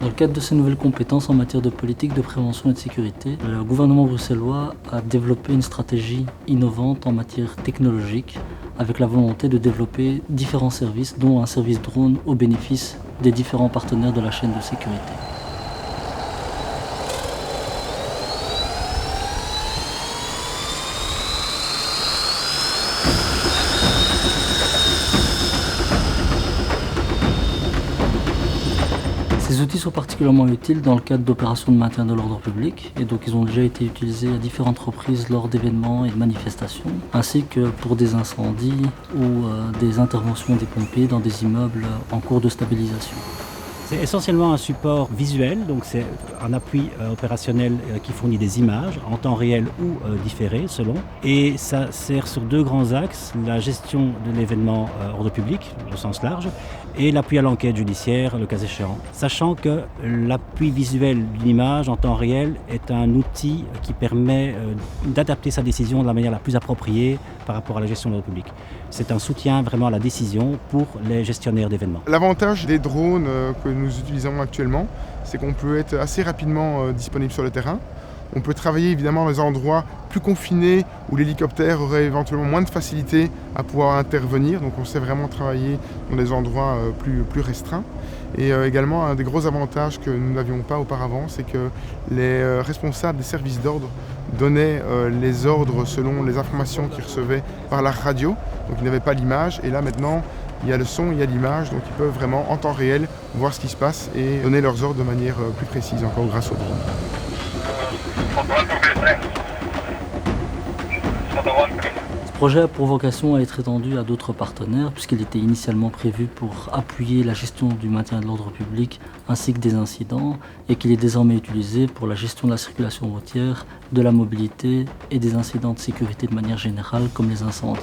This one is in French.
Dans le cadre de ces nouvelles compétences en matière de politique de prévention et de sécurité, le gouvernement bruxellois a développé une stratégie innovante en matière technologique avec la volonté de développer différents services, dont un service drone au bénéfice des différents partenaires de la chaîne de sécurité. Ces outils sont particulièrement utiles dans le cadre d'opérations de maintien de l'ordre public et donc ils ont déjà été utilisés à différentes reprises lors d'événements et de manifestations, ainsi que pour des incendies ou des interventions des pompiers dans des immeubles en cours de stabilisation. C'est essentiellement un support visuel, donc c'est un appui opérationnel qui fournit des images en temps réel ou différé selon. Et ça sert sur deux grands axes, la gestion de l'événement ordre public au sens large et l'appui à l'enquête judiciaire le cas échéant. Sachant que l'appui visuel d'une image en temps réel est un outil qui permet d'adapter sa décision de la manière la plus appropriée par rapport à la gestion de l'ordre public. C'est un soutien vraiment à la décision pour les gestionnaires d'événements. L'avantage des drones que nous utilisons actuellement, c'est qu'on peut être assez rapidement disponible sur le terrain. On peut travailler évidemment dans des endroits plus confinés où l'hélicoptère aurait éventuellement moins de facilité à pouvoir intervenir. Donc on sait vraiment travailler dans des endroits plus restreints. Et également un des gros avantages que nous n'avions pas auparavant, c'est que les responsables des services d'ordre donnaient les ordres selon les informations qu'ils recevaient par la radio. Donc ils n'avaient pas l'image. Et là maintenant, il y a le son, il y a l'image, donc ils peuvent vraiment en temps réel voir ce qui se passe et donner leurs ordres de manière plus précise encore grâce au drone. Ce projet a pour vocation à être étendu à d'autres partenaires puisqu'il était initialement prévu pour appuyer la gestion du maintien de l'ordre public ainsi que des incidents et qu'il est désormais utilisé pour la gestion de la circulation routière, de la mobilité et des incidents de sécurité de manière générale comme les incendies.